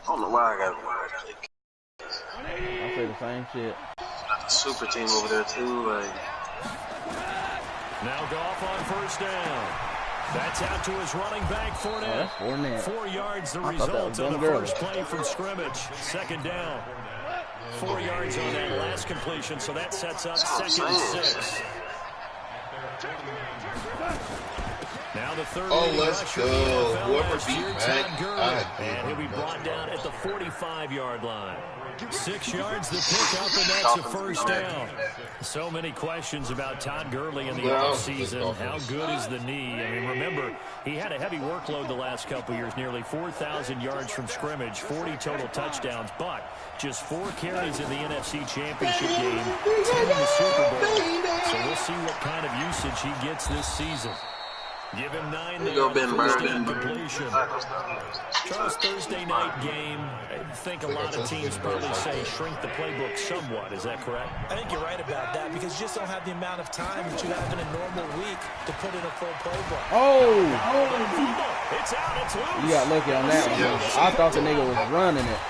don't know why I got it. I say the same shit. Got the super team over there too. Like. Now Goff on first down. That's out to his running back, Fournette. 4 yards, the result on the first play from scrimmage. Second down. 4 yards on that last completion, so that sets up 2nd and 6. Now the third. Oh, let's go. Whoever beat Mac, and he'll be brought down at the 45-yard line. 6 yards the pickup, and that's a first down. So many questions about Todd Gurley in the offseason. How good is the knee? I mean, remember, he had a heavy workload the last couple years, nearly 4,000 yards from scrimmage, 40 total touchdowns, but just 4 carries in the NFC Championship game, 10 in the Super Bowl. So we'll see what kind of usage he gets this season. Give him 9 there on first down completion. Charles, Thursday night game. I think a lot of teams probably say shrink the playbook somewhat. Is that correct? I think you're right about that because you just don't have the amount of time that you have in a normal week to put in a full playbook. Oh! It's out. It's loose. You got lucky on that one. I thought the nigga was running it.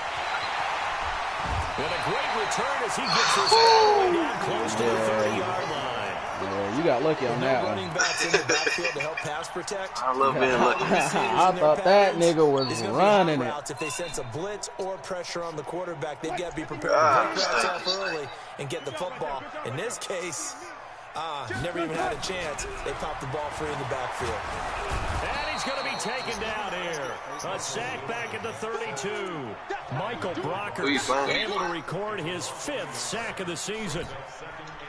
And a great return as he gets his all the way down close to the 30-yard line. Yeah, you got lucky on that one. Running backs in the backfield to help pass protect. I love being lucky. I thought that nigga was running it. If they sense a blitz or pressure on the quarterback, they've got to be prepared to break routes off early and get the football. In this case, never even had a chance. They popped the ball free in the backfield. And he's going to be taken down here. A sack back at the 32. Michael Brockers able to record his 5th sack of the season.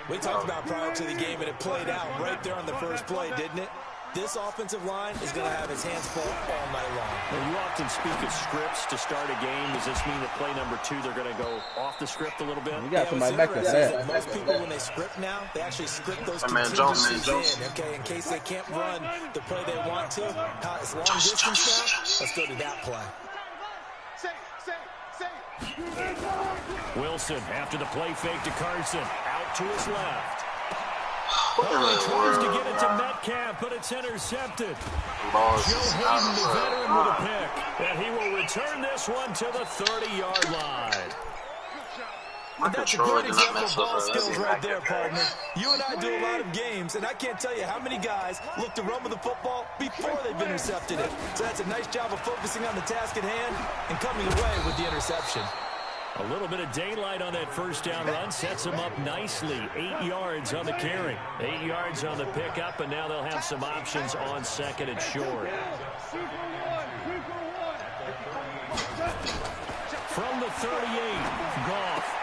We talked about prior to the game, and it played out right there on the first play, didn't it? This offensive line is going to have his hands full all night long. Well, you often speak of scripts to start a game. Does this mean that play number 2, they're going to go off the script a little bit? You got somebody back to that. Most people, when they script now, they actually script those contingencies in, okay, in case they can't run the play they want to. It's long distance now. Let's go to that play. Wilson, after the play fake to Carson, out to his left. Tries to get it to Metcalf, but it's intercepted. Joe Hayden, the veteran, with a pick. And he will return this one to the 30-yard line. And that's a great example of ball skills right there, partner. You and I do a lot of games, and I can't tell you how many guys look to run with the football before they've intercepted it. So that's a nice job of focusing on the task at hand and coming away with the interception. A little bit of daylight on that first down run sets him up nicely. 8 yards on the carry, 8 yards on the pickup, and now they'll have some options on second and short. From the 38, Goff.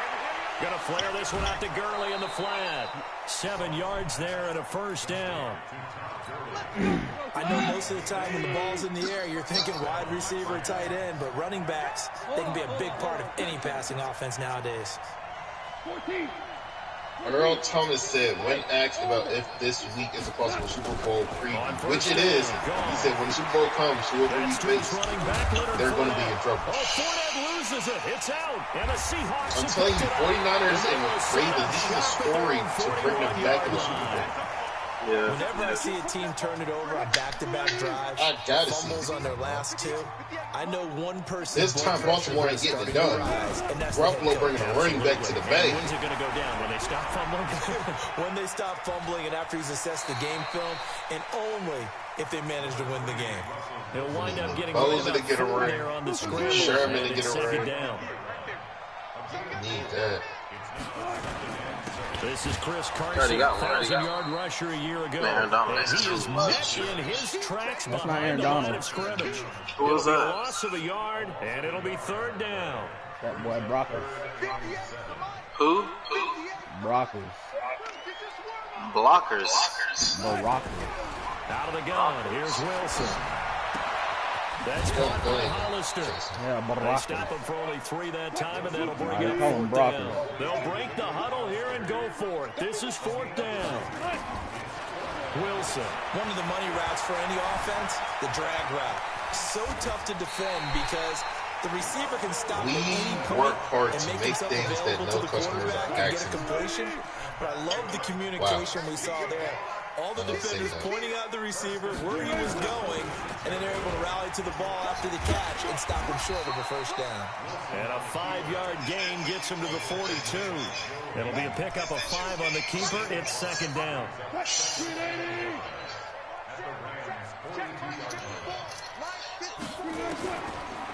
Going to flare this one out to Gurley in the flat. 7 yards there and a first down. I know most of the time when the ball's in the air, you're thinking wide receiver, tight end, but running backs, they can be a big part of any passing offense nowadays. Earl Thomas said, when asked about if this week is a possible Super Bowl preview, which it is, he said when the Super Bowl comes, whoever we face, they're going to be in trouble. Loses it. It's out. And the Seahawks. I'm telling you, 49ers and Ravens, this is a story to bring them back in the Super Bowl. Yeah. Whenever I see a team turn it over on back-to-back drives, fumbles on their last 2, I know one person. This time Baltimore ain't getting it done. Garoppolo bringing a running back to the bank. When's it going to go down? When they stop fumbling? When they stop fumbling and after he's assessed the game film, and only if they manage to win the game. He'll wind up getting there on the scramble. Sherman to get a ring. Down. Need that. This is Chris Carson, 1,000-yard rusher a year ago. And he is met in his tracks behind the line of scrimmage. Who was that? A loss of a yard, and it'll be third down. That boy Brockers. Who? Brockers. Blockers. The Rockers. Out of the gun, here's Wilson. That's caught by Hollister. Yeah, they stop him for only 3 that time, and that'll bring up fourth down. They'll break the huddle here and go for it. This is fourth down. Wilson. One of the money routes for any offense, the drag route. So tough to defend because the receiver can stop at any point and make himself available to the quarterback and get a completion. But I love the communication we saw there All the defenders pointing out the receiver where he was going, and then they're able to rally to the ball after the catch and stop him short of a first down. And a 5-yard gain gets him to the 42. It'll be a pickup of 5 on the keeper. It's second down.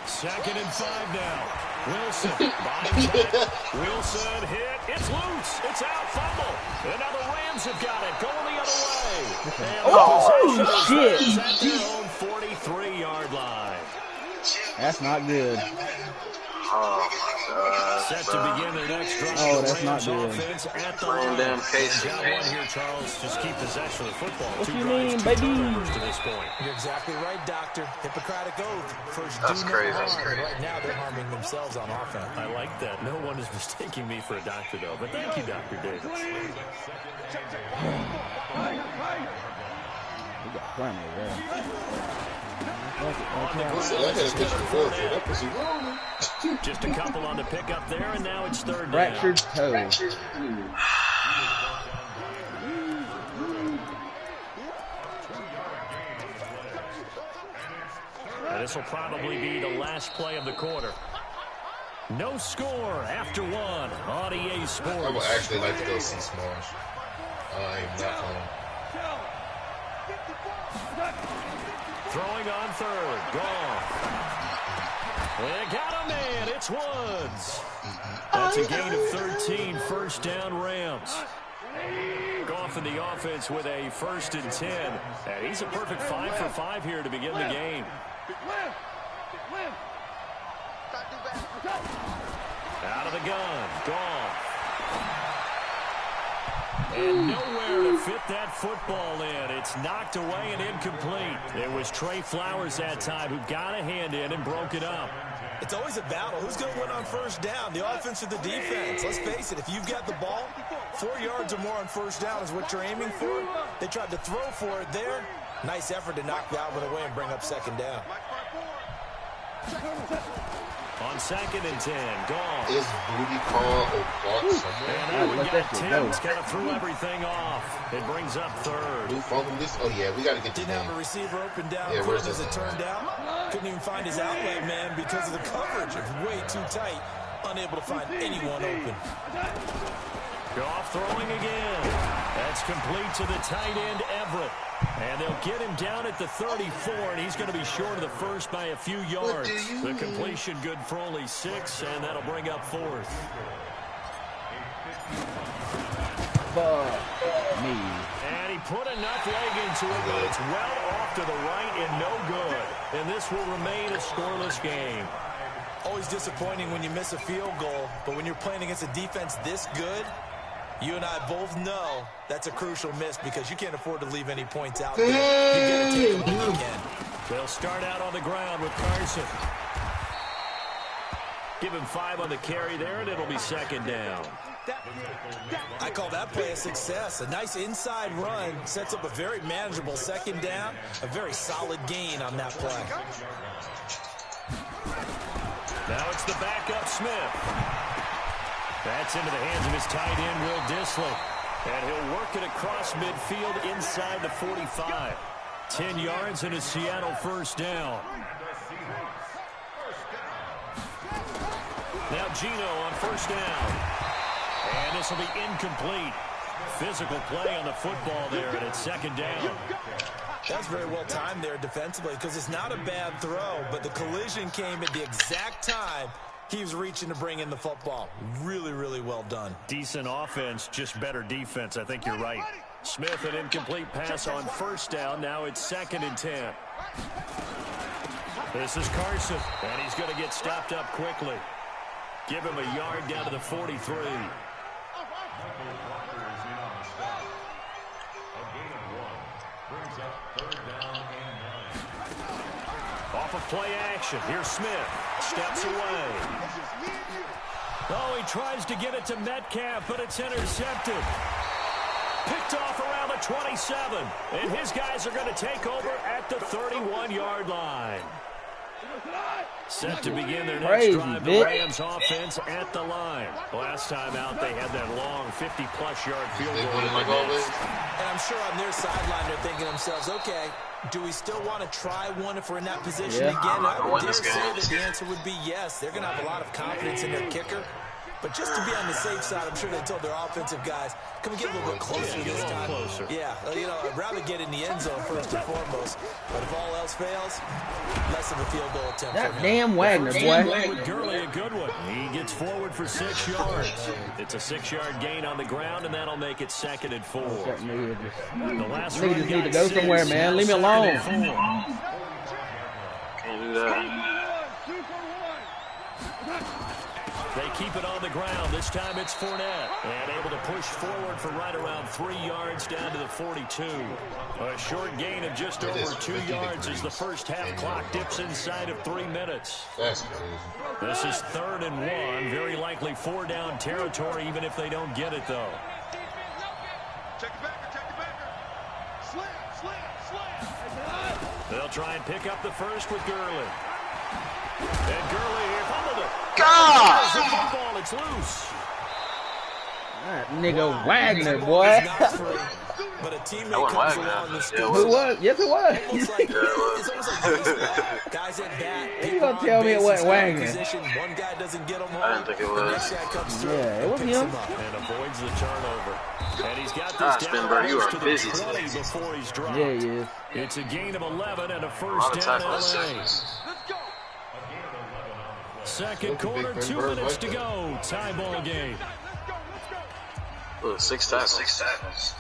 Second and 5 now. Wilson, bottoms back. Wilson hit. It's loose. It's out. Fumble. And now the Rams have got it. Going the other way. And oh, shit. At their own 43-yard line. That's not good. Oh, my God. Set to begin their next drive. Oh, that's not good. Offense at the line. Damn Casey, Got man. one here, Charles. Just keep possession of the football. What 2 you drives, mean, 2 baby? turnovers to this point. You're exactly right, Doctor. Hippocratic oath. First, That's do no crazy, harm. that's crazy. Right now, they're harming themselves on offense. I like that. No one is mistaking me for a doctor, though. But thank you, Dr. Davis. We got plenty there. Just a couple on the pickup there, and now it's third down. Fractured toe. This will probably be the last play of the quarter. No score after 1 on EA Sports. I would actually like to go see Smosh. I am not playing. Throwing on third. Gone. They got a man. It's Woods. That's a gain of 13. First down, Rams. Goff in the offense with a 1st and 10. And he's a perfect 5 for 5 here to begin the game. Out of the gun. Goff. And nowhere to fit that football in. It's knocked away and incomplete. It was Trey Flowers that time who got a hand in and broke it up. It's always a battle. Who's going to win on first down, the offense or the defense? Let's face it, if you've got the ball, 4 yards or more on first down is what you're aiming for. They tried to throw for it there. Nice effort to knock that one away and bring up second down. On 2nd and 10, Goff. Is Booty Call a block somewhere? And that one let got that shit go. Tim's kind of threw everything off. It brings up third. Who fumbled this? Oh, yeah, we got to get the Didn't have game. a receiver open down Yeah, quick where's as this it one? turned out. Couldn't even find his outlet man because of the coverage. It was way too tight. Unable to find anyone open. Goff throwing again. That's complete to the tight end, Everett. And they'll get him down at the 34, and he's going to be short of the first by a few yards. The completion good for only 6, and that'll bring up 4th. Fuck me. And he put enough leg into it, but it's well off to the right and no good. And this will remain a scoreless game. Always disappointing when you miss a field goal, but when you're playing against a defense this good, you and I both know that's a crucial miss because you can't afford to leave any points out there. You got to take them when you can. They'll start out on the ground with Carson. Give him 5 on the carry there, and it'll be second down. I call that play a success. A nice inside run sets up a very manageable second down. A very solid gain on that play. Now it's the backup Smith. That's into the hands of his tight end, Will Dissly. And he'll work it across midfield inside the 45. 10 yards and a Seattle first down. Now Gino on first down. And this will be incomplete. Physical play on the football there, and it's second down. That's very well timed there defensively because it's not a bad throw, but the collision came at the exact time he was reaching to bring in the football. Really, really well done. Decent offense, just better defense. I think you're right. Smith, an incomplete pass on first down. Now it's 2nd and 10. This is Carson, and he's going to get stopped up quickly. Give him a yard down to the 43. Off of play action. Here's Smith. Steps away. Oh, he tries to get it to Metcalf, but it's intercepted. Picked off around the 27. And his guys are going to take over at the 31-yard line. Set to begin their next Crazy, drive, the Rams offense at the line. Last time out, they had that long 50-plus yard field goal. And I'm sure on their sideline, they're thinking to themselves, okay, do we still want to try one if we're in that position again? I would dare say that the answer would be yes. They're going to have a lot of confidence in their kicker. But just to be on the safe side, I'm sure they told their offensive guys, can we get a little bit closer this time? Yeah, you know, I'd rather get in the end zone first and foremost. But if all else fails, less of a field goal attempt. That damn Wagner, boy. With Gurley, a good one. He gets forward for 6 yards. It's a 6-yard gain on the ground, and that'll make it 2nd and 4. The last Nigga just need to go somewhere, man. Leave me alone. Can't do that. They keep it on the ground. This time it's Fournette. And able to push forward for right around 3 yards down to the 42. A short gain of just over 2 yards as the first half clock dips inside of 3 minutes. That's crazy. This is 3rd and 1. Very likely 4-down territory, even if they don't get it, though. Check the backer. Slam. They'll try and pick up the first with Gurley. And Gurley here fumbled it. God! The football, it's loose. That nigga Wagner, boy. But a teammate comes along and scores. Who was? Yes, it was. It's almost like baseball. Guys at bat. You gonna tell me it wasn't Wagner? One guy doesn't get him home. I didn't think it was. The next guy comes through. Yeah, it was him. And avoids the turnover. And he's got this down Spinbird, you are to the busy 20 today. before he's dropped. Yeah, he is. It's a gain of 11 and a A first lot of down tackles. LA. Second quarter, 2 minutes to go. Tie ball game. Look, 6 tackles.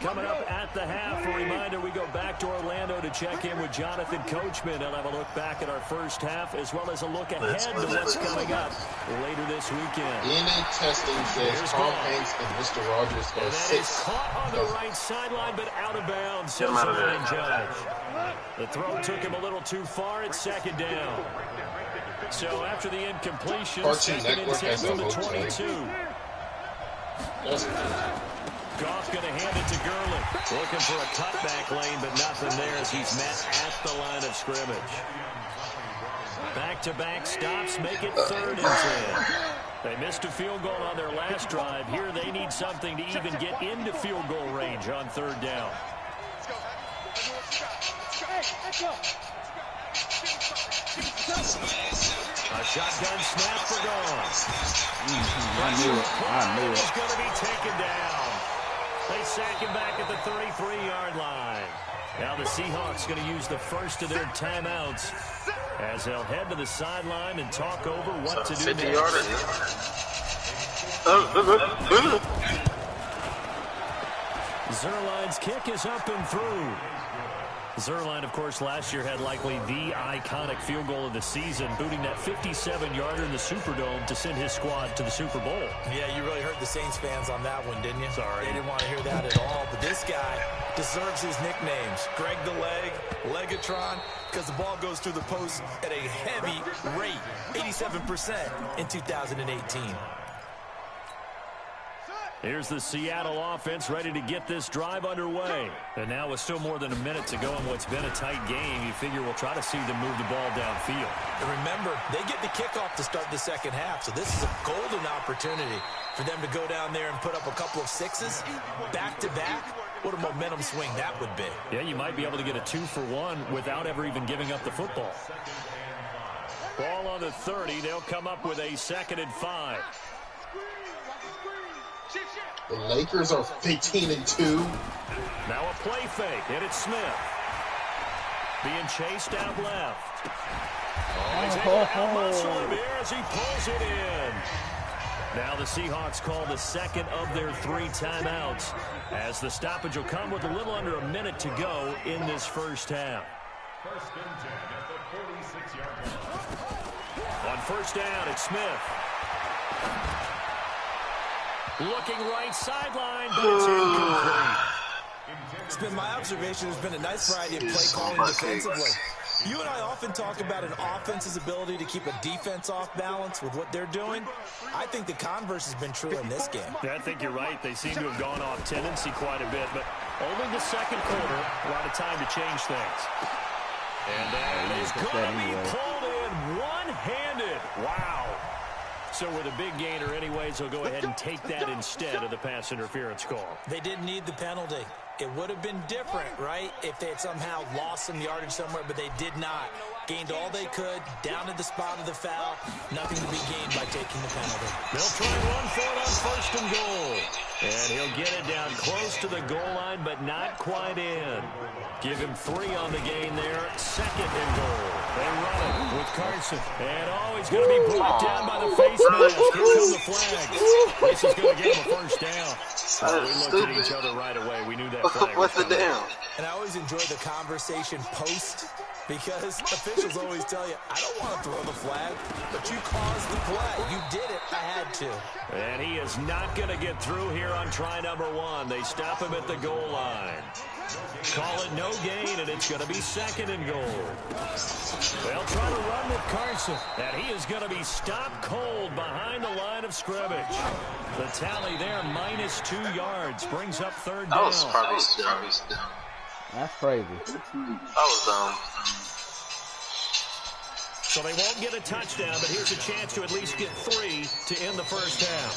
Coming up at the half, a reminder, we go back to Orlando to check in with Jonathan Coachman. He'll have a look back at our first half as well as a look ahead to what's coming up later this weekend. DNA testing says Tom Hanks and Mr. Rogers are And that 6. is caught on the right sideline, but out of bounds. Get him out of there. Judge. The throw took him a little too far. It's 2nd down. So after the incompletion, Cartoon 2nd and Network 10 has from a the hook, 22. That's crazy. Goff going to hand it to Gurley. Looking for a cutback lane, but nothing there as he's met at the line of scrimmage. Back-to-back stops make it 3rd and 10. They missed a field goal on their last drive. Here they need something to even get into field goal range on 3rd down. A shotgun snap for Goff. I knew it. He's going to be taken down. They sack him back at the 33-yard line. Now the Seahawks going to use the first of their timeouts as they'll head to the sideline and talk over what to do 50 next. yards. Zerline's kick is up and through. Zerline, of course, last year had likely the iconic field goal of the season, booting that 57-yarder in the Superdome to send his squad to the Super Bowl. Yeah, you really hurt the Saints fans on that one, didn't you? Sorry. They didn't want to hear that at all. But this guy deserves his nicknames. Greg the Leg, Legatron, because the ball goes through the post at a heavy rate, 87% in 2018. Here's the Seattle offense ready to get this drive underway. And now with still more than a minute to go in what's been a tight game, you figure we'll try to see them move the ball downfield. And remember, they get the kickoff to start the second half, so this is a golden opportunity for them to go down there and put up a couple of sixes back-to-back. What a momentum swing that would be. Yeah, you might be able to get a 2-for-1 without ever even giving up the football. Ball on the 30. They'll come up with a 2nd and 5. The Lakers are 15-2. Now a play fake, and it's Smith. Being chased out left. He's able to out-muscle him here as he pulls it in. Now the Seahawks call the second of their 3 timeouts as the stoppage will come with a little under a minute to go in this first half. On first down, it's Smith. Looking right sideline, but it's incomplete. It's been my observation. There's been a nice variety of play calling defensively. You and I often talk about an offense's ability to keep a defense off balance with what they're doing. I think the converse has been true in this game. Yeah, I think you're right. They seem to have gone off tendency quite a bit, but only the second quarter, a lot of time to change things. And that is going to be pulled in one-handed. Wow. So with a big gainer anyways, they'll go ahead and take that instead of the pass interference call. They didn't need the penalty. It would have been different, right, if they had somehow lost some yardage somewhere, but they did not. Gained all they could, down to the spot of the foul. Nothing to be gained by taking the penalty. They'll try and run for it on 1st and goal. And he'll get it down close to the goal line, but not quite in. Give him 3 on the gain there. 2nd and goal. They run it with Carson. And he's going to be brought down by the face mask. Here come the flags. This is going to give him a 1st down. We looked at each other right away. We knew that flag. What's the down? And I always enjoy the conversation post, because officials always tell you, I don't want to throw the flag, but you caused the play. You did it. I had to. And he is not going to get through here on try number 1. They stop him at the goal line. Call it no gain, and it's going to be 2nd and goal. They'll try to run with Carson, and he is going to be stopped cold behind the line of scrimmage. The tally there, -2 yards, brings up 3rd down. That was probably dumb. That's crazy. That was dumb. So they won't get a touchdown, but here's a chance to at least get 3 to end the 1st half.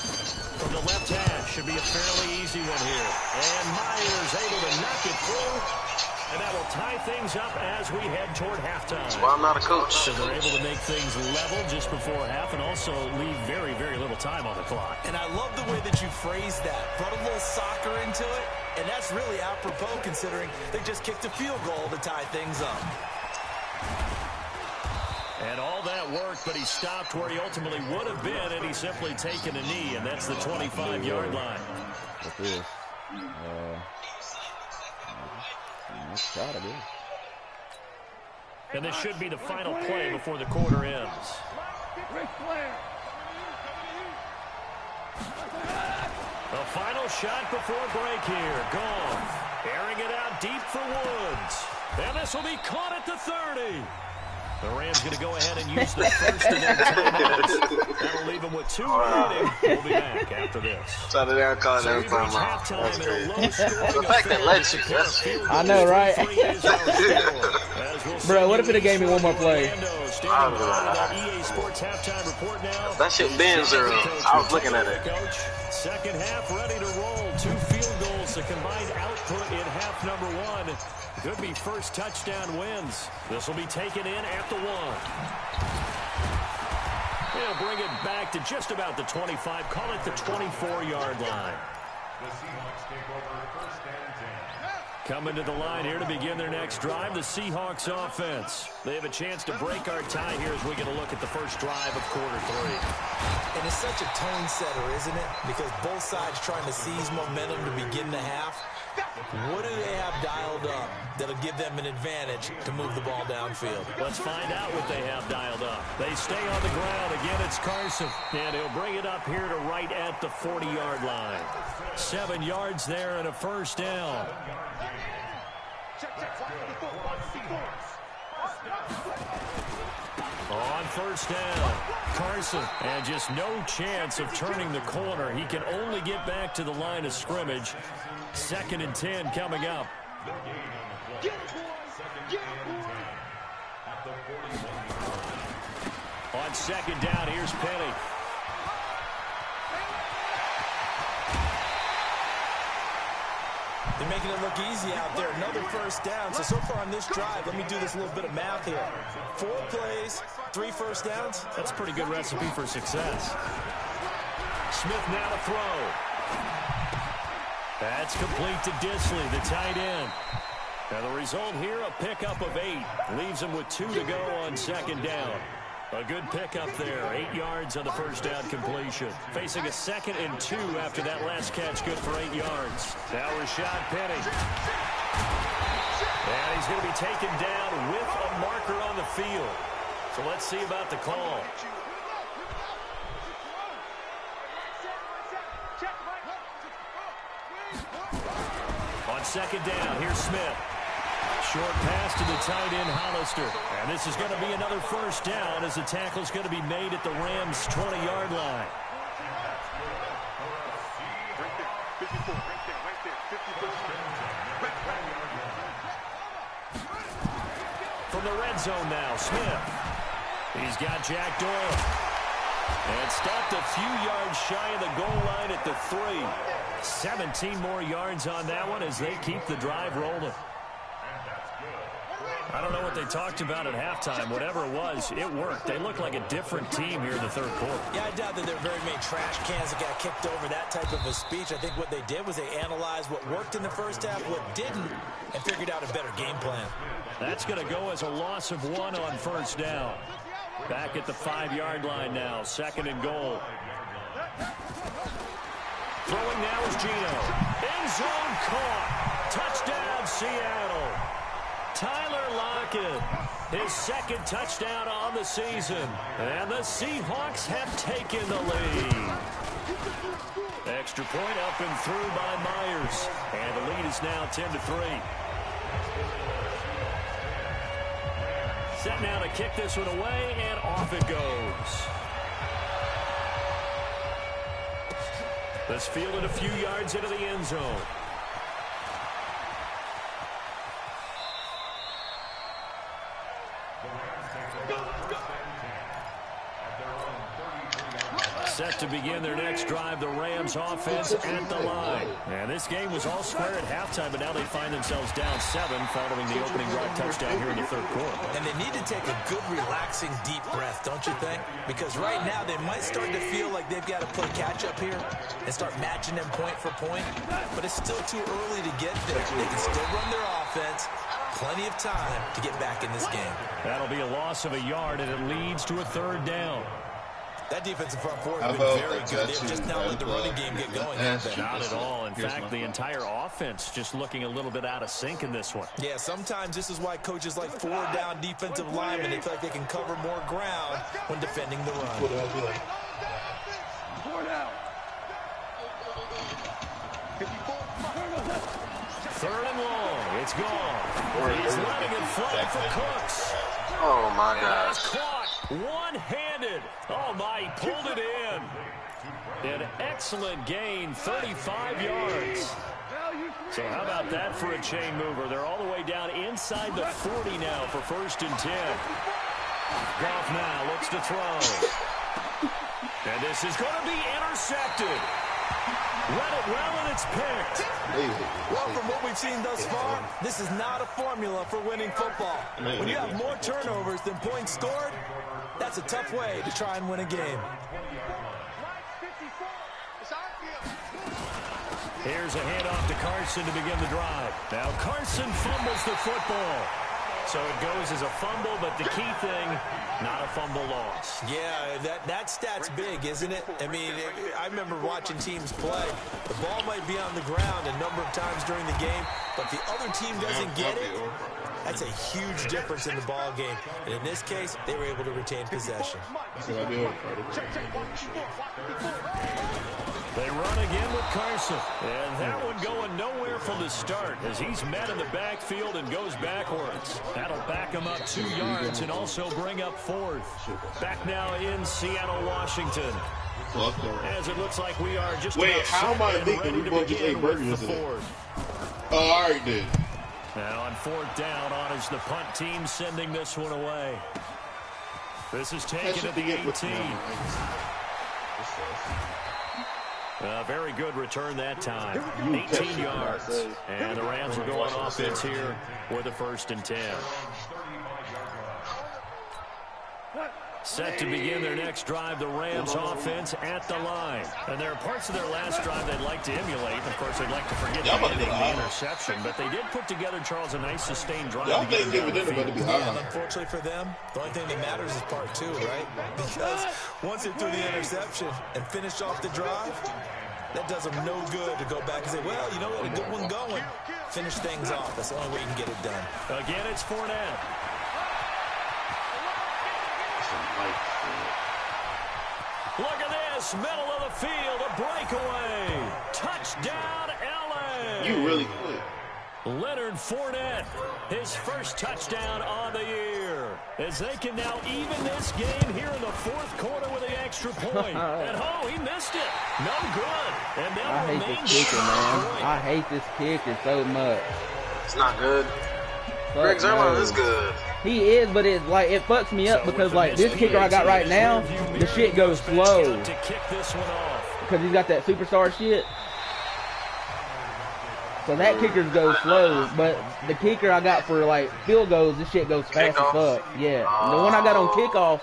From the left hash, should be a fairly easy one here. And Myers able to knock it through. And that will tie things up as we head toward halftime. That's why I'm not a coach. So they're able to make things level just before half and also leave very, very little time on the clock. And I love the way that you phrased that. Put a little soccer into it. And that's really apropos considering they just kicked a field goal to tie things up. And all that worked, but he stopped where he ultimately would have been, and he's simply taken a knee, and that's the 25-yard line. What's this? Let's try to do. And this should be the final play before the quarter ends. The final shot before break here. Gone. Airing it out deep for Woods. And this will be caught at the 30. The Rams going to go ahead and use the 1st and then timeouts. That'll leave them with 2 remaining. We'll be back after this. So they don't call it So every time out. halftime That's in a crazy. low-scoring The fact that affair lets to you, secure a that's field I goal know, right? 3 is our score. As we'll Bro, what if see it gave me one more play? Orlando standing by with that EA Sports halftime report now. That shit been 0. I was looking at it. Coach, 2nd half ready to roll. 2 field goals, the combined output in half number 1. Could be first touchdown wins. This will be taken in at the 1. They'll bring it back to just about the 25. Call it the 24-yard line. Coming to the line here to begin their next drive, the Seahawks offense. They have a chance to break our tie here as we get a look at the first drive of quarter 3. And it's such a tone setter, isn't it? Because both sides trying to seize momentum to begin the half. What do they have dialed up that'll give them an advantage to move the ball downfield? Let's find out what they have dialed up. They stay on the ground. Again, it's Carson. And he'll bring it up here to right at the 40-yard line. 7 yards there and a 1st down. On 1st down, Carson, and just no chance of turning the corner. He can only get back to the line of scrimmage. 2nd and 10 coming up. On 2nd down, here's Penny. They're making it look easy out there. Another 1st down. So far on this drive, let me do this little bit of math here. 4 plays, 3 1st downs. That's a pretty good recipe for success. Smith now to throw. That's complete to Disley, the tight end. Now the result here, a pickup of 8. Leaves him with 2 to go on 2nd down. A good pickup there. 8 yards on the 1st down completion. Facing a 2nd and 2 after that last catch, good for 8 yards. Now Rashad Penny. And he's going to be taken down with a marker on the field. So let's see about the call. On 2nd down, here's Smith. Short pass to the tight end, Hollister. And this is going to be another 1st down as the tackle's going to be made at the Rams' 20-yard line. from the red zone now. Smith. He's got Jack Doyle. And stopped a few yards shy of the goal line at the 3. 17 more yards on that one as they keep the drive rolling. I don't know what they talked about at halftime. Whatever it was, it worked. They look like a different team here in the third quarter. Yeah, I doubt that there are very many trash cans that got kicked over that type of a speech. I think what they did was they analyzed what worked in the first half, what didn't, and figured out a better game plan. That's going to go as a loss of 1 on first down. Back at the 5-yard line now, 2nd and goal. Throwing now is Gino. End zone caught. Touchdown, Seattle. Tyler Lockett, his 2nd touchdown on the season. And the Seahawks have taken the lead. Extra point up and through by Myers. And the lead is now 10-3. Set now to kick this one away, and off it goes. This fielded a few yards into the end zone. Set to begin their next drive, the Rams offense at the line. And this game was all square at halftime, but now they find themselves down 7 following the opening drive touchdown here in the third quarter. And they need to take a good, relaxing, deep breath, don't you think? Because right now they might start to feel like they've got to play catch-up here and start matching them point for point. But it's still too early to get there. They can still run their offense. Plenty of time to get back in this game. That'll be a loss of a yard, and it leads to a 3rd down. That defensive front four has been very good. They've just not let the running game get going. Not at all. In fact, the entire offense just looking a little bit out of sync in this one. Yeah, sometimes this is why coaches like 4-down defensive linemen, they feel like they can cover more ground when defending the run. 4 down. 3rd and long. It's gone. He's letting it fly for Cooks. Oh, my gosh. Caught one-handed. Oh, my, he pulled it in. An excellent gain, 35 yards. So how about that for a chain mover? They're all the way down inside the 40 now for 1st and 10. Goff now looks to throw. And this is going to be intercepted. Read it well, and it's picked. Well, from what we've seen thus far, this is not a formula for winning football. When you have more turnovers than points scored, that's a tough way to try and win a game. Here's a handoff to Carson to begin the drive. Now Carson fumbles the football. So it goes as a fumble, but the key thing, not a fumble loss. Yeah, that stat's big, isn't it? I mean, I remember watching teams play. The ball might be on the ground a number of times during the game, but if the other team doesn't get it, that's a huge difference in the ball game. And in this case, they were able to retain possession. They run again with Carson. And that one going nowhere from the start as he's met in the backfield and goes backwards. That'll back him up 2 yards and also bring up 4th. Back now in Seattle, Washington. As it looks like we are just Wait, about how am I set and thinking ready we to both just ate begin with burgers the today? 4th. Oh, all right, then. Now on 4th down, on is the punt team sending this one away. This is taken at the 18. A very good return that time. 18 yards. And the Rams will go on offense here with a 1st and 10. Set to begin their next drive, the Rams offense at the line. And there are parts of their last drive they'd like to emulate. Of course, they'd like to forget the ending, the interception. But they did put together, Charles, a nice sustained drive. Y'all think they were going to be high. And unfortunately for them, the only thing that matters is part 2, right? Because once they threw the interception and finished off the drive, that does them no good to go back and say, well, you know what, a good one going. Finish things off. That's the only way you can get it done. Again, it's Fournette. Look at this, middle of the field, a breakaway. Touchdown, LA. You really could. Leonard Fournette, his first touchdown on the year. As they can now even this game here in the 4th quarter with an extra point. And he missed it. No good. And I hate this kicker, man. I hate this kicker so much. It's not good. Greg Zerline is good. He is, but it fucks me up because like this kicker I got right now, the shit goes slow. Because he's got that superstar shit. So that kicker goes slow, but the kicker I got for like field goals, this shit goes fast as fuck. Yeah, the one I got on kickoff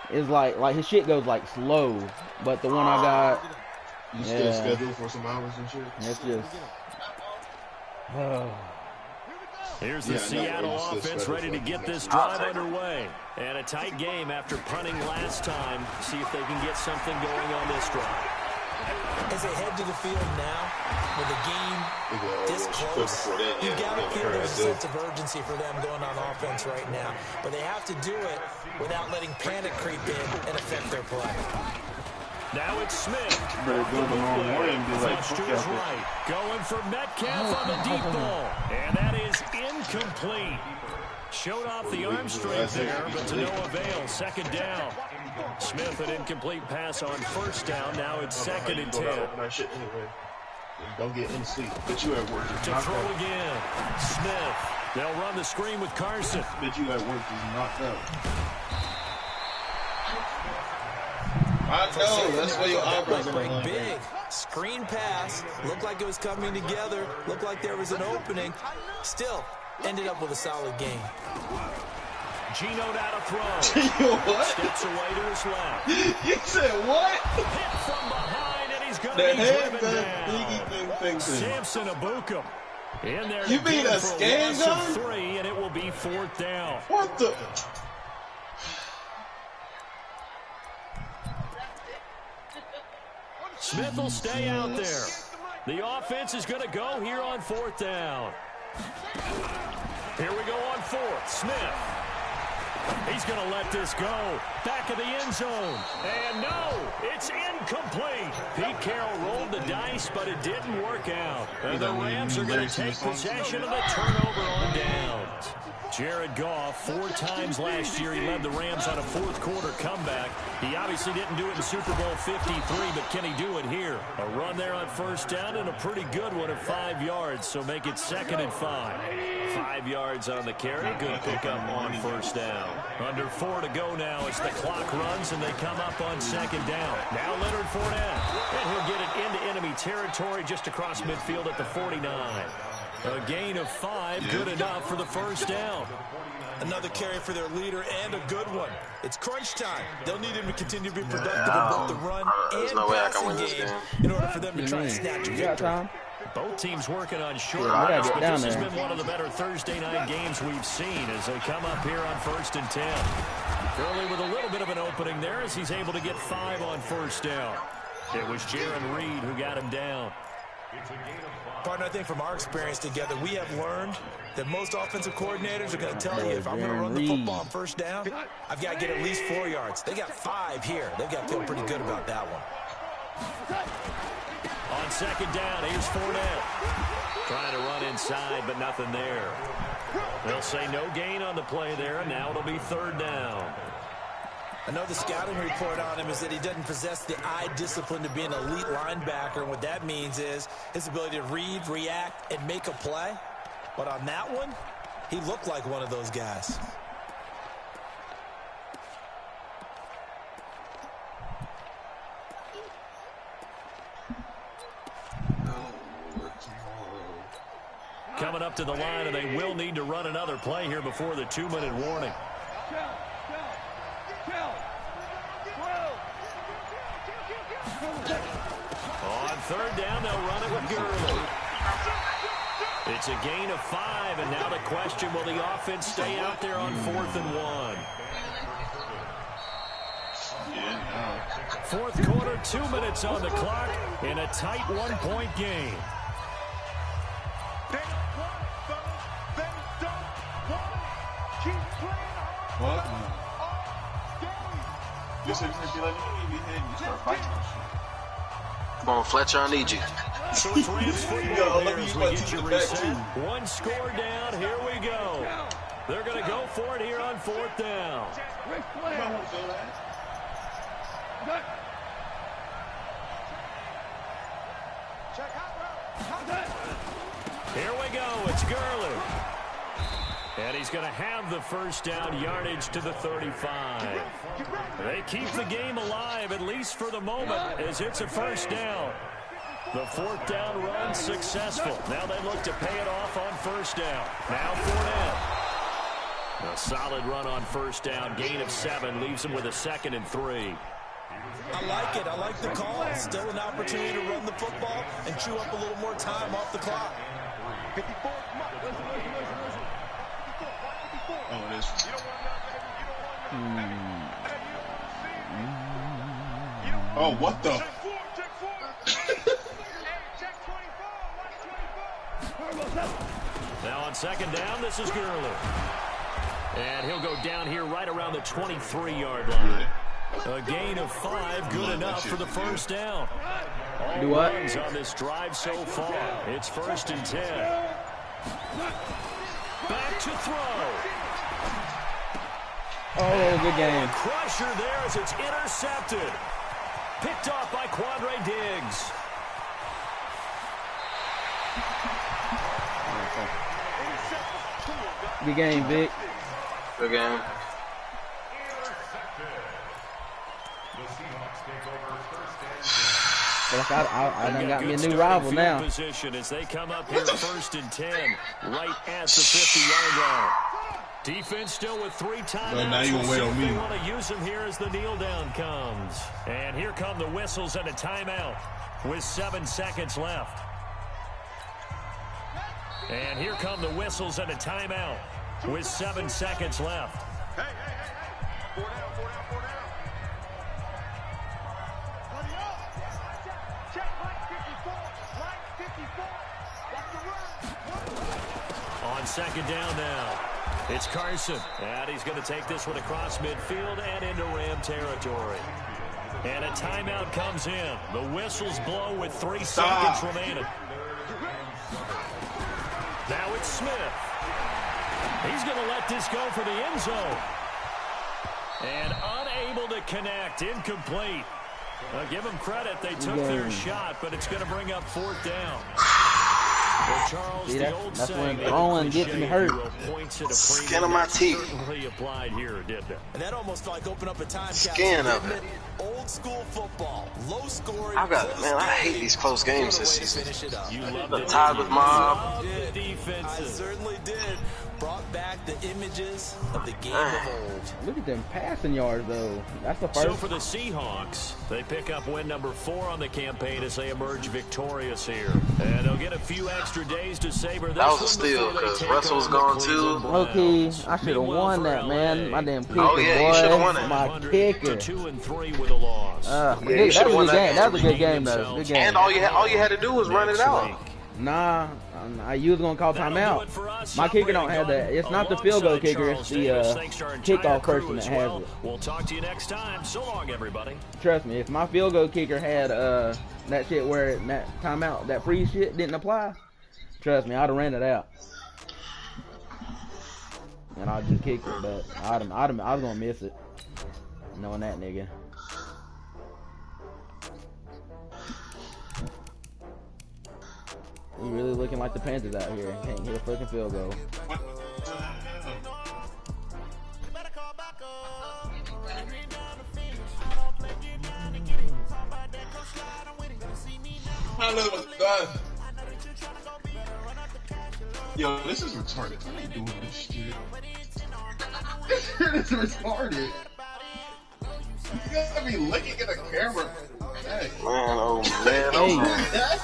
is like his shit goes like slow, but the one I got, you still scheduled for some hours and shit. That's just. Here's the Seattle offense ready to get this drive underway. And a tight game after punting last time. See if they can get something going on this drive. As they head to the field now, with the game this close, you got to feel there's a sense of urgency for them going on offense right now. But they have to do it without letting panic creep in and affect their play. Now it's Smith. Better go the long way and be like, right. Going for Metcalf on the deep ball. And that is incomplete. Showed off the arm strength there, but to no avail. Second down. Smith, an incomplete pass on first down. Now it's 2nd and 10. Don't get any sleep. But you at work. To throw again. Smith. They'll run the screen with Carson. But you at work is knocked out. I know. That's why your eyebrows are big. Screen pass. Looked like it was coming together. Looked like there was an opening. Still ended up with a solid game. Gino out of throw. Gino what? Steps away to his left. You said what? Hit from behind, and he's going to be driven down. Samson Abukum in there. You mean a scan gun? 3, and it will be 4th down. What the? Smith will stay out there. The offense is going to go here on 4th down. Here we go on 4th. Smith. He's going to let this go. Back of the end zone. And no, it's incomplete. Pete Carroll rolled the dice, but it didn't work out. And the Rams are going to take possession of the turnover on downs. Jared Goff, 4 times last year, he led the Rams on a 4th quarter comeback. He obviously didn't do it in Super Bowl 53, but can he do it here? A run there on 1st down and a pretty good one at 5 yards, so make it 2nd and 5. 5 yards on the carry, good pickup on 1st down. Under 4 to go now as the clock runs and they come up on 2nd down. Now Leonard Fournette, and he'll get it into enemy territory just across midfield at the 49. A gain of 5, good enough for the 1st down. Another carry for their leader and a good one. It's crunch time. They'll need him to continue to be productive in both the run and passing game in order for them to try and snatch a victory. Both teams working on short routes, but this has been one of the better Thursday night games we've seen as they come up here on 1st and 10. Gurley with a little bit of an opening there as he's able to get 5 on 1st down. It was Jaron Reed who got him down. Partner, I think from our experience together, we have learned that most offensive coordinators are going to tell you, if I'm going to run the football on 1st down, I've got to get at least 4 yards. They got 5 here. They've got to feel pretty good about that one. On 2nd down, here's Fournette. Trying to run inside, but nothing there. They'll say no gain on the play there, and now it'll be 3rd down. I know the scouting report on him is that he doesn't possess the eye discipline to be an elite linebacker, and what that means is his ability to read, react, and make a play. But on that one, he looked like one of those guys. Coming up to the line, and they will need to run another play here before the 2-minute warning. On 3rd down, they'll run it with Gurley. It's a gain of 5, and now the question, will the offense stay out there on 4th and 1? 4th quarter, 2 minutes on the clock in a tight 1-point game. What? You said you like me, you start fighting. Come on, Fletcher, I need you. So it's Rams football here as we get you reset. 1 score down, here we go. They're going to go for it here on 4th down. Here we go, it's Gurley. And he's going to have the first down, yardage to the 35. They keep the game alive, at least for the moment, as it's a first down. The fourth down run successful. Now they look to pay it off on first down. Now Fournette. A solid run on first down. Gain of 7 leaves him with a 2nd and 3. I like it. I like the call. Still an opportunity to run the football and chew up a little more time off the clock. 54. Oh, it is. Oh, what the? Now on second down, this is Gurley. And he'll go down here right around the 23-yard line. A gain of 5, good enough for the first down. All Do what? runs on this drive so far. It's 1st and 10. Back to throw. Oh, good game. Crusher there as it's intercepted. Picked off by Quandre Diggs. Good game, Vic. Good game. Like I done got me a new rival now. Position as they come up here 1st and 10, right at the 50-yard line. Defense still with 3 timeouts. Well, now you gonna wait on me. They want to use them here as the kneel down comes. And here come the whistles and a timeout with 7 seconds left. And here come the whistles and a timeout with 7 seconds left. Hey. 4 down. Check line 54. On second down now, it's Carson. And he's going to take this one across midfield and into Ram territory. And a timeout comes in. The whistles blow with 3 seconds remaining. Now it's Smith. He's going to let this go for the end zone. And unable to connect. Incomplete. Give them credit. They took their shot, but it's going to bring up 4th down. Well, Charles, See, the old that's when saying throwing gets me hurt. Skin of my teeth. Certainly applied here, didn't it? And that almost like opened up a time Skin capsule, of it. Old school football, low scoring. I hate these close games this season. You loved The it. tied with Mob. Loved the I defenses. certainly did. Brought back the images of the game of old. Look at them passing yards, though. That's the So first. for the Seahawks, they pick up win number 4 on the campaign as they emerge victorious here. And they'll get a few extra days to savor this. That was a one steal, before they 'cause take Russell was on the gone, too. Cleveland Okay, Browns. I should have Meanwhile, won for that, man. LA, My damn kicker, Oh, yeah, you boy. shoulda won it. My 500 kicker. to 2-3 with a loss. That you was shoulda a won good that game. game. That was a good game, though. Good game. And all you had to do was run it out. Nah, you was gonna call timeout. My kicker don't have that. It's not the field goal kicker. It's the kickoff person that has it. We'll talk to you next time. So long, everybody. Trust me, if my field goal kicker had that shit where that timeout, that free shit didn't apply, trust me, I'd have ran it out. And I'd just kick it, but I was gonna miss it, knowing that nigga. We really looking like the Panthers out here. Can't hit a fucking field goal. Yo, this is retarded. I ain't doing this shit. This shit is retarded. You gotta be looking at the camera. Hey. Man, oh man, oh man.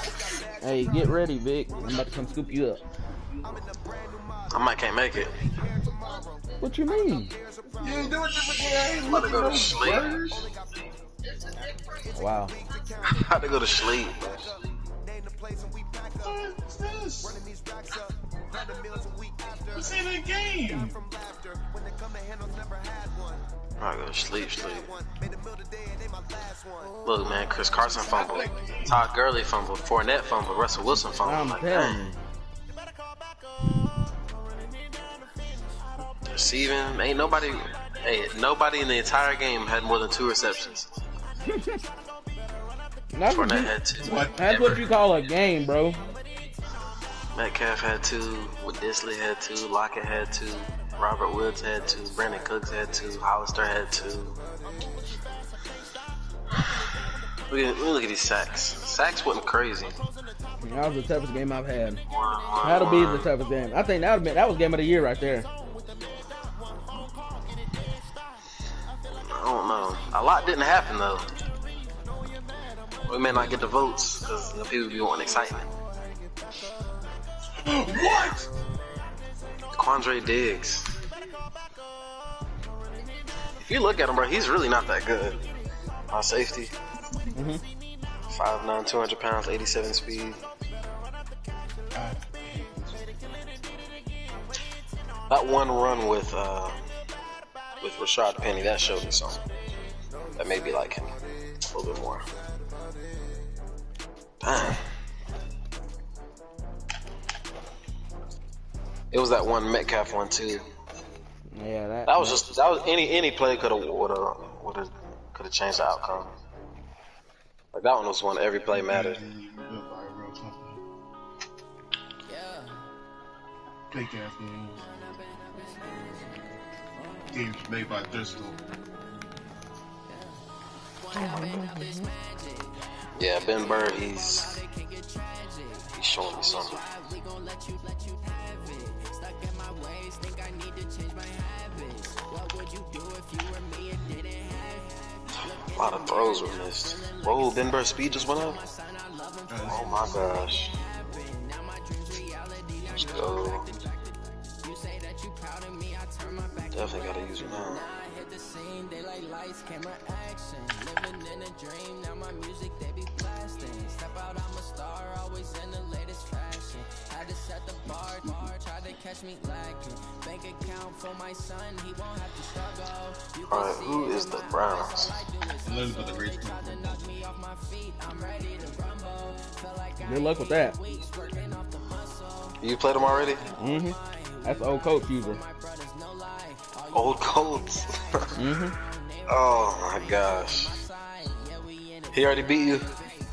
Hey, get ready, Vic. I'm about to come scoop you up. I might can't make it. What you mean? You ain't doing this again. I'm about to go to sleep. Wow. I'm about to go to sleep. What's this? What's in the game? I go to sleep. Look, man, Chris Carson fumbled, Todd Gurley fumbled, Fournette fumbled, Russell Wilson fumbled. I'm Like, telling you. Receiving, ain't nobody. Hey, nobody in the entire game had more than 2 receptions. That's what Fournette had 2. that's what you call a game, bro. Metcalf had 2. Disley had 2. Lockett had 2. Robert Woods had 2. Brandon Cooks had 2. Hollister had 2. Look at these sacks. Sacks wasn't crazy. That was the toughest game I've had. That'll be the toughest game. I think that was game of the year right there. I don't know. A lot didn't happen though. We may not get the votes because people be wanting excitement. What? Quandre Diggs. If you look at him, bro, he's really not that good. My safety. 5'9", 200 pounds, 87 speed. That one run with Rashad Penny, that showed me something. That made me like him a little bit more. Damn. It was that one Metcalf one too. Yeah, that was any play could have changed the outcome. Like that one was one every play mattered. Fake ass games. Games made by Bristol. Yeah, Ben Bird, he's showing me something. A lot of throws were missed. Whoa, Ben Bird's speed just went up. Oh my gosh. Let's go. Definitely gotta use it now. Alright, who is the Browns? Good luck with that. You played them already? That's the old coach user. Old Colts. Oh my gosh. He already beat you?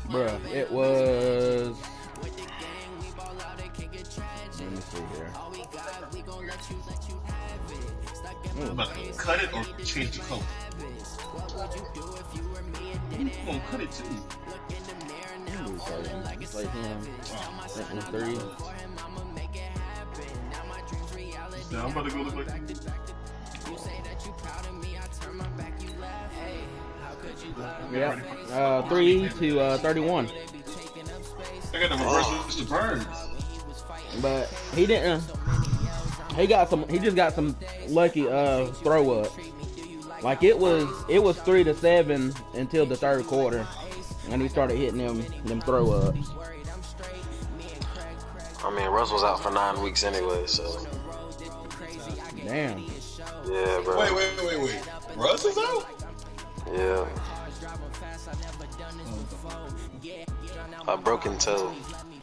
Bruh, it was... Let me see here. I'm about to cut it or change the color. I'm gonna cut it too. It's like him. Wow. 3. I'm about to go look like that. Yeah, 3 to 31. I got the reverse Mr. Burns. But he didn't. He just got some lucky throw up. Like it was 3 to 7 until the third quarter, and he started hitting them throw ups. I mean, Russ was out for 9 weeks anyway, so. Damn. Yeah, bro. Wait. Russ is out? Yeah. A broken toe.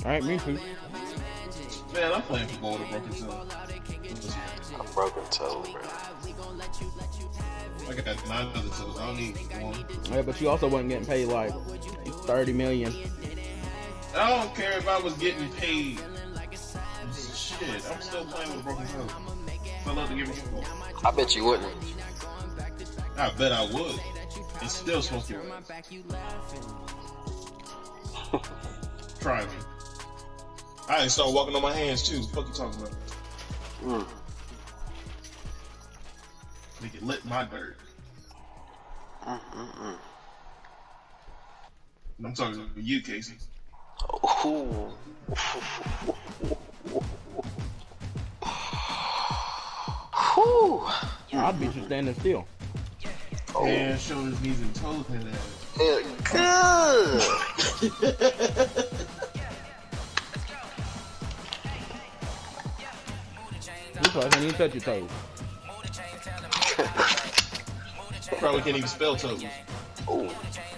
Alright, me too. Man, I'm playing football with a broken toe. A broken toe, bro. I got 9 other toes. I don't need one. Yeah, but you also wasn't getting paid like $30 million. I don't care if I was getting paid. Shit, I'm still playing with a broken toe. I love to give me football. I bet you wouldn't. I bet I would. It's still supposed to work. Try me. I ain't start walking on my hands too. What the fuck you talking about? Make it lit my dirt. I'm talking to you, Casey. Ooh. I'll beat you standing still. Hands, shoulders, knees, and toes. Good. You probably can't even touch your toes. Probably can't even spell toes. Oh.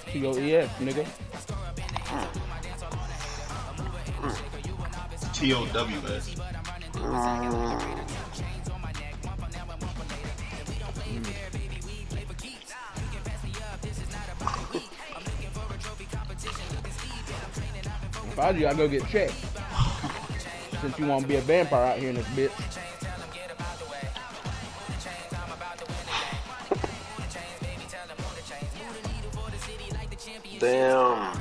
T-O-E-S, nigga. T-O-W-S. If I do, I go get checked. since you want to be a vampire out here in this bitch. Damn.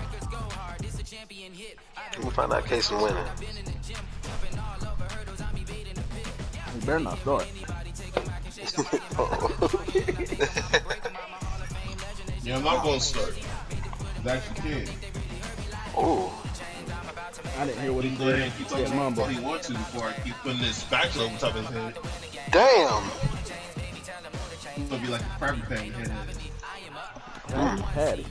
We'll find out Case and winning. You better not start. Yeah, I'm not gonna start. That's the kid. Oh. I didn't hear what he Go ahead said. and keep talking about what he wants to before I keep putting this spatula over top of his head. Damn. It's gonna be like a Krabby Patty head. Patty.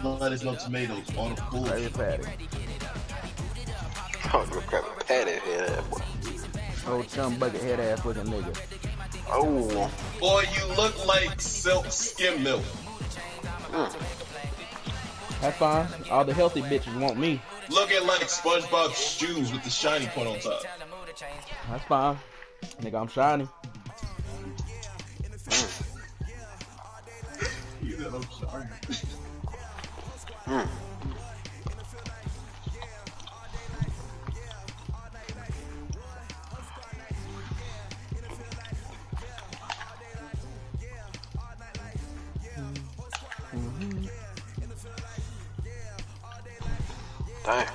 No lettuce, no tomatoes, all the cool. Krabby Patty. Oh, no Krabby Patty head, boy. Old chum bucket head ass looking nigga. Oh. Boy, you look like silk skim milk. That's fine. All the healthy bitches want me. Looking like SpongeBob's shoes with the shiny point on top. That's fine. Nigga, I'm shiny. You said I'm sorry. Dang.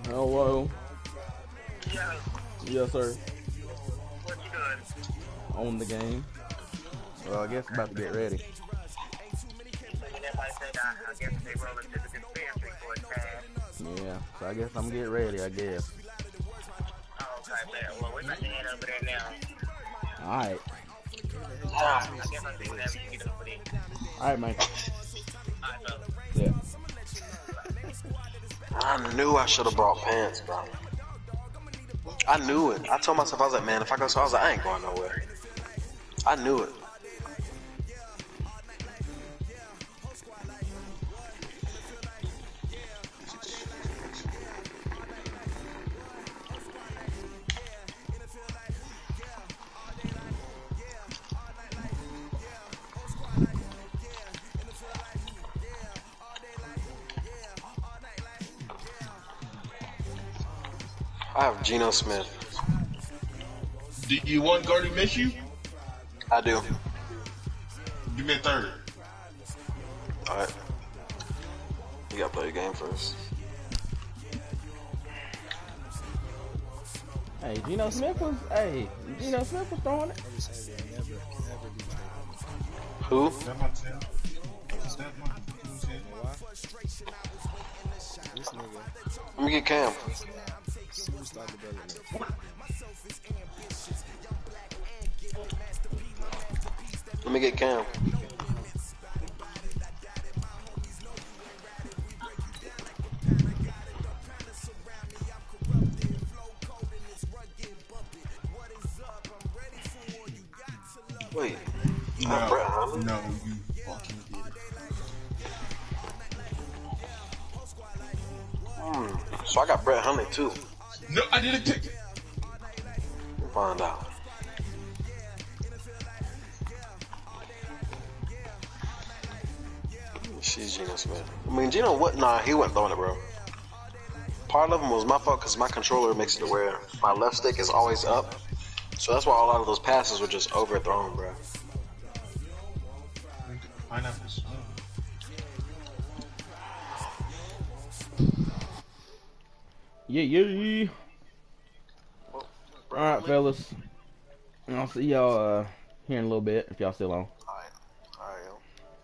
Hello. Yo, Yes, sir. what you doing? On the game. Well, I guess about to get ready. Everybody said I guess they roll into the dispensary for a tag. Yeah, so I guess I'm getting ready, I guess. Oh, okay, man. Well, we're about to head over there now. Alright. I guess I'll see whatever you get over there. Alright, man. Alright, bro. Yeah. I knew I should have brought pants, bro. I knew it. I told myself, I was like, man, if I go so, I was like, I ain't going nowhere. I knew it. I have Geno Smith. Do you want Gardner Minshew? I do. Give me a third. Alright. You gotta play the game first. Hey, Geno Smith was throwing it. Who? Is that my tail? Is that my tail? This nigga, Let me get Cam. superstar development. Let me get Cam. Wait. Brett Hundley? No, you fucking did. So I got Brett Hundley too. No, I didn't pick it. We'll find out. She's Geno Smith. I mean, Geno, what? Nah, he wasn't throwing it, bro. Part of them was my fault because my controller makes it to where my left stick is always up. So that's why a lot of those passes were just overthrown, bro. Pineapple swim. Yeah. Alright, fellas. I'll see y'all here in a little bit if y'all still on.